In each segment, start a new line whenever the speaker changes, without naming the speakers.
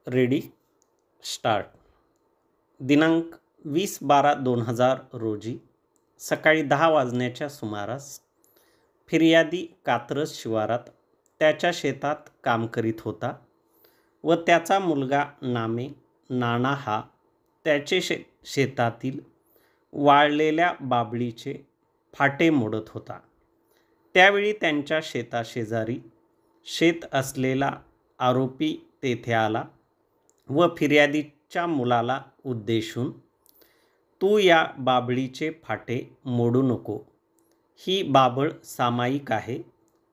Ready start. दिनांक 20/12/2000 रोजी सकाळी 10 वाजण्याच्या सुमारास फिर्यादी कात्रज शिवारात त्याच्या शेतात काम करीत होता व त्याचा मुलगा नामे नाना हा त्याचे शेतातील वाळलेल्या बाभळीचे फाटे मोडत होता. त्यावेळी त्यांच्या शेताशेजारी शेत असलेला आरोपी तेथे आला व फिर्यादीच्या मुलाला उद्देशून, "तू या बाभळीचे फाटे मोडू नको, ही बाभळ सामायिक आहे,"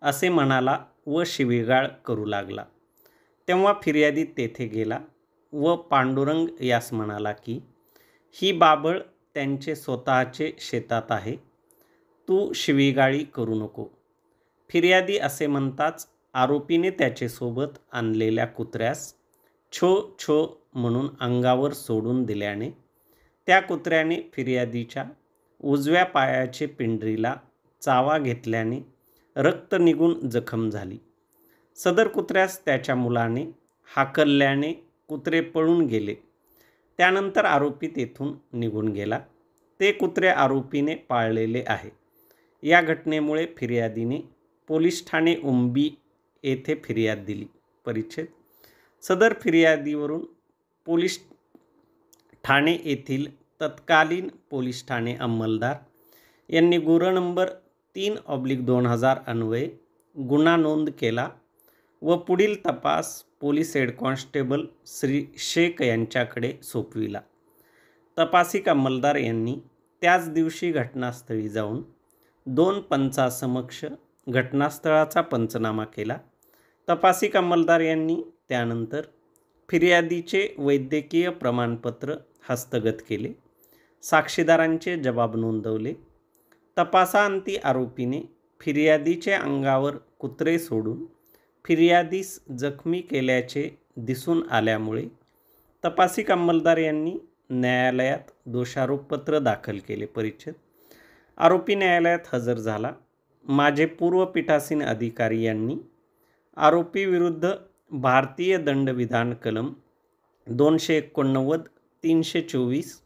असे म्हणाला व शिवीगाळ करू लागला. तेव्हा फिर्यादी तेथे गेला व पांडुरंग यास म्हणाला की, "ही बाभळ त्यांचे स्वतःचे शेतात आहे, तू शिवीगाळी करू नको." फिर्यादी असे म्हणताच आरोपीने त्याचे सोबत आणलेल्या कुत्र्यास छो छो म्हणून अंगावर सोडून दिल्याने त्या कुत्र्याने फिर्यादीच्या उजव्या पायाचे पिंडरीला चावा घेतल्याने रक्त निघून जखम झाली. सदर कुत्र्यास त्याच्या मुलाने हाकलल्याने कुत्रे पळून गेले. त्यानंतर आरोपी तेथून निघून गेला. ते कुत्रे आरोपीने पाळलेले आहे. या घटनेमुळे फिर्यादीने पोलीस ठाणे उंबी येथे फिर्याद दिली. परिच्छेद. सदर फिर्यादीवरून पोलीस ठाणे येथील तत्कालीन पोलीस ठाणे अंमलदार यांनी गुन्हा नंबर 3/2000 अन्वये गुन्हा नोंद केला व पुढील तपास police head constable Shri Shaikh यांच्याकडे सोपविला. तपासिक अंमलदार यांनी त्याच दिवशी घटनास्थळी जाऊन 2 पंचासमक्ष घटनास्थळाचा पंचनामा केला. तपासिक अंमलदार यांनी त्यानंतर फिर्यादीचे वैद्यकीय प्रमाणपत्र हस्तगत केले. साक्षीदारांचे जबाब नोंदवले. तपासाअंती आरोपीने फिर्यादीचे अंगावर कुत्रे सोडून फिर्यादीस जखमी केल्याचे दिसून आल्यामुळे तपासिक अंमलदार यांनी न्यायालयात दोषारोपपत्र दाखल केले. परिच्छेद. आरोपी न्यायालयात हजर झाला. माझे पूर्व पीठासीन अधिकारी यांनी आरोपीविरुद्ध भारतीय दंडविधान कलम 289, 324,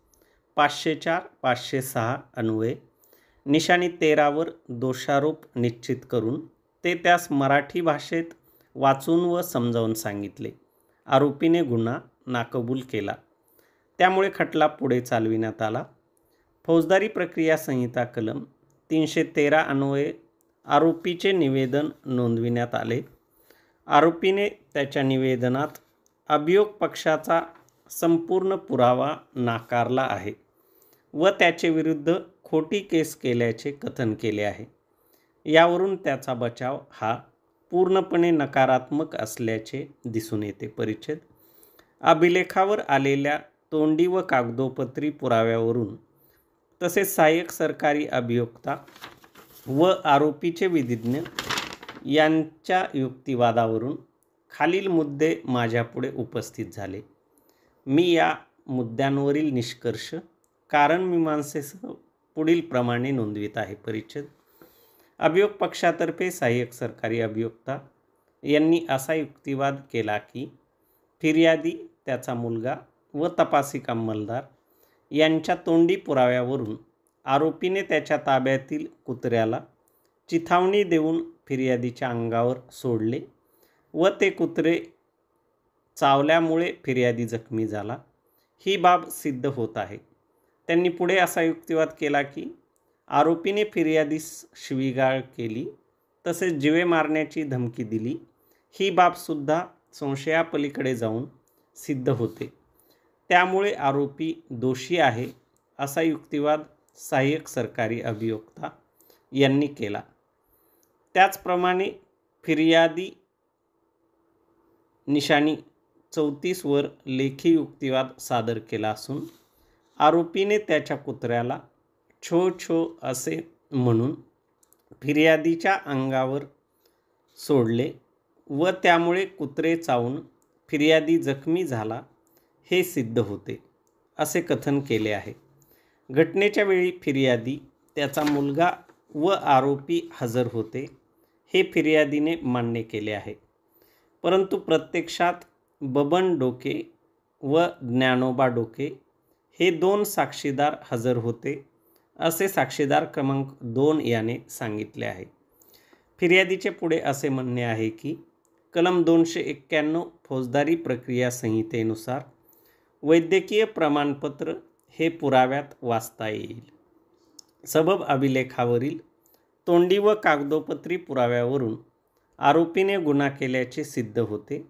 504, 506 अन्वये निशाणी 13 वर दोषारोप निश्चित करून ते त्यास मराठी भाषेत वाचून व समजावून सांगितले. आरोपीने गुन्हा नाकबूल केला. त्यामुळे खटला पुढे चालविण्यात आला. फौजदारी प्रक्रिया संहिता कलम 313 अन्वये आरोपीचे निवेदन नोंदविण्यात आले. आरोपीने त्याच्या निवेदनात अभियोग पक्षाचा संपूर्ण पुरावा नाकारला आहे व त्याचे विरुद्ध खोटी केस केल्याचे कथन केले आहे. यावरून त्याचा बचाव हा पूर्णपणे नकारात्मक असल्याचे दिसून येते. परिच्छेद. अभिलेखावर आलेल्या तोंडी व कागदोपत्री पुराव्यावरून तसेच सहाय्यक सरकारी अभियोक्ता व आरोपीचे विधिज्ञ यांच्या युक्तिवादावरून खालील मुद्दे माझ्यापुढे उपस्थित झाले. मी या मुद्द्यांवरील निष्कर्ष कारणमीमांसेसह पुढील प्रमाणे नोंदवित आहे. परिच्छेद. अभियोग पक्षातर्फे सहाय्यक सरकारी अभियोक्ता यांनी असा युक्तिवाद केला की फिर्यादी, त्याचा मुलगा व तपासिक अंमलदार यांच्या तोंडी पुराव्यावरून आरोपीने त्याच्या ताब्यातील कुत्र्याला चिथावणी देऊन फिर्यादीच्या अंगावर सोडले व ते कुत्रे चावल्यामुळे फिर्यादी जखमी झाला, ही बाब सिद्ध होत आहे. त्यांनी पुढे असा युक्तिवाद केला की आरोपीने फिर्यादीस शिवीगाळ केली तसेच जीवे मारण्याची धमकी दिली, ही बाबसुद्धा संशयापलीकडे जाऊन सिद्ध होते. त्यामुळे आरोपी दोषी आहे असा युक्तिवाद सहाय्यक सरकारी अभियोक्ता यांनी केला. त्याचप्रमाणे फिर्यादी निशाणी 34 वर लेखी युक्तिवाद सादर केला असून आरोपीने त्याच्या कुत्र्याला छो छो असे म्हणून फिर्यादीच्या अंगावर सोडले व त्यामुळे कुत्रे चावून फिर्यादी जखमी झाला, हे सिद्ध होते असे कथन केले आहे. घटनेच्या वेळी फिर्यादी, त्याचा मुलगा व आरोपी हजर होते, हे फिर्यादीने मान्य केले आहे. परंतु प्रत्यक्षात बबन डोके व ज्ञानोबा डोके हे 2 साक्षीदार हजर होते, असे साक्षीदार क्रमांक 2 याने सांगितले आहे. फिर्यादीचे पुढे असे म्हणणे आहे की कलम 291 फौजदारी प्रक्रिया संहितेनुसार वैद्यकीय प्रमाणपत्र हे पुराव्यात वाचता येईल. सबब अभिलेखावरील तोंडी व कागदोपत्री पुराव्यावरून आरोपीने गुन्हा केल्याचे सिद्ध होते,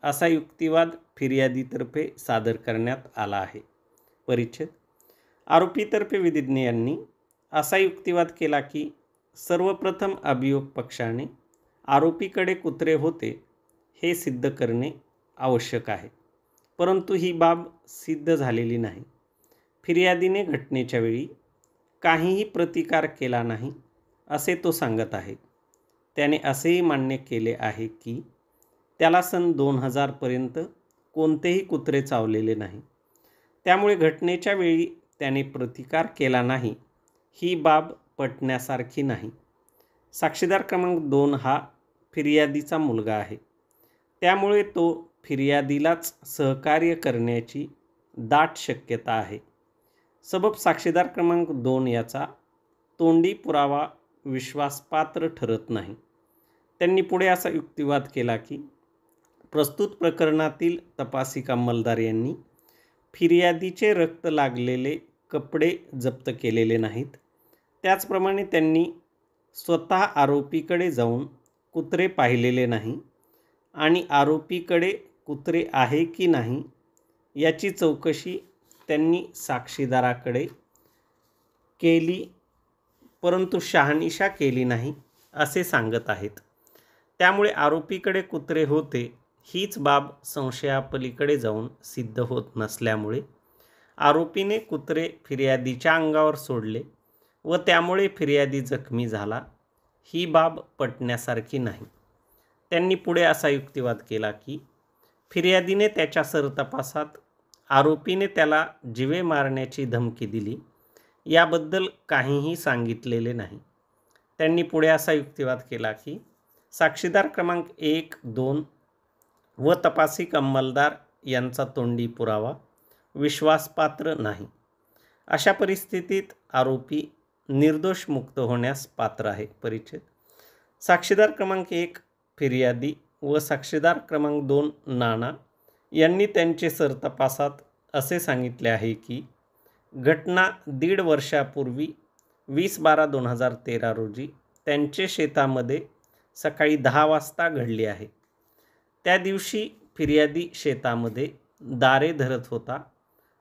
असा युक्तिवाद फिर्यादीतर्फे सादर करण्यात आला आहे. परिच्छेद. आरोपीतर्फे विधिज्ञ यांनी असा युक्तिवाद केला की सर्वप्रथम अभियोग पक्षाने आरोपीकडे कुत्रे होते हे सिद्ध करणे आवश्यक आहे, परंतु ही बाब सिद्ध झालेली नाही. फिर्यादीने घटनेच्या वेळी काहीही प्रतिकार केला नाही असे तो सांगत आहे. त्याने असेही मान्य केले आहे की त्याला सन 2000 पर्यंत कोणतेही कुत्रे चावलेले नाही, त्यामुळे घटनेच्या वेळी त्याने प्रतिकार केला नाही ही बाब पटण्यासारखी नाही. साक्षीदार क्रमांक 2 हा फिर्यादीचा मुलगा आहे, त्यामुळे तो फिर्यादीलाच सहकार्य करण्याची दाट शक्यता आहे. सबब साक्षीदार क्रमांक 2 याचा तोंडी पुरावा विश्वासपात्र ठरत नाही. त्यांनी पुढे असा युक्तिवाद केला की प्रस्तुत प्रकरणातील तपासी अंमलदार यांनी फिर्यादीचे रक्त लागलेले कपडे जप्त केलेले नाहीत. त्याचप्रमाणे त्यांनी स्वतः आरोपीकडे जाऊन कुत्रे पाहिलेले नाही आणि आरोपीकडे कुत्रे आहे की नाही याची चौकशी त्यांनी साक्षीदाराकडे केली, परंतु शहानिशा केली नाही असे सांगत आहेत. त्यामुळे आरोपीकडे कुत्रे होते हीच बाब संशयापलीकडे जाऊन सिद्ध होत नसल्यामुळे आरोपीने कुत्रे फिर्यादीच्या अंगावर सोडले व त्यामुळे फिर्यादी जखमी झाला ही बाब पटण्यासारखी नाही. त्यांनी पुढे असा युक्तिवाद केला की फिर्यादीने त्याच्या सरतपासात आरोपीने त्याला जीवे मारण्याची धमकी दिली याबद्दल काहीही सांगितलेले नाही. त्यांनी पुढे असा युक्तिवाद केला की साक्षीदार क्रमांक 1, 2 व तपासी अंमलदार यांचा तोंडी पुरावा विश्वासपात्र नाही. अशा परिस्थितीत आरोपी निर्दोष मुक्त होण्यास पात्र आहे. परिच्छेद. साक्षीदार क्रमांक 1 फिर्यादी व साक्षीदार क्रमांक 2 नाना यांनी त्यांचे सरतपासात असे सांगितले आहे की घटना 1.5 वर्षापूर्वी 20/12/2013 रोजी त्यांचे शेतामध्ये सकाळी 10 वाजता घडली आहे. त्या दिवशी फिर्यादी शेतामध्ये दारे धरत होता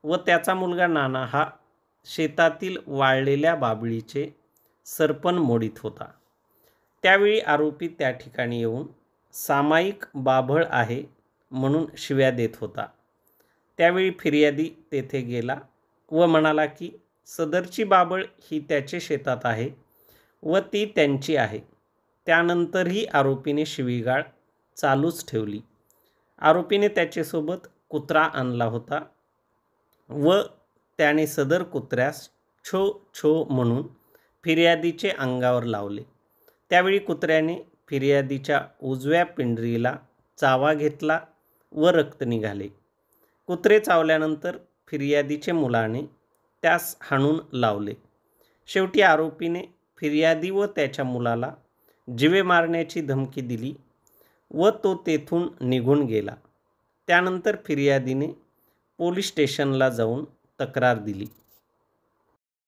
व त्याचा मुलगा नाना हा शेतातील वाळलेल्या बाबळीचे सरपण मोडीत होता. त्यावेळी आरोपी त्या ठिकाणी येऊन सामायिक बाभळ आहे म्हणून शिव्या देत होता. त्यावेळी फिर्यादी तेथे गेला व म्हणाला की सदरची बाभळ ही त्याचे शेतात आहे व ती त्यांची आहे. त्यानंतरही आरोपीने शिवीगाळ चालूच ठेवली. आरोपीने त्याच्यासोबत कुत्रा आणला होता व त्याने सदर कुत्र्यास छो छो म्हणून फिर्यादीचे अंगावर लावले. त्यावेळी कुत्र्याने फिर्यादीच्या उजव्या पिंडरीला चावा घेतला व रक्त निघाले. कुत्रे चावल्यानंतर फिर्यादीचे मुलाने त्यास हाणून लावले. शेवटी आरोपीने फिर्यादी व त्याच्या मुलाला जीवे मारण्याची धमकी दिली व तो तेथून निघून गेला. त्यानंतर फिर्यादीने पोलीस स्टेशनला जाऊन तक्रार दिली.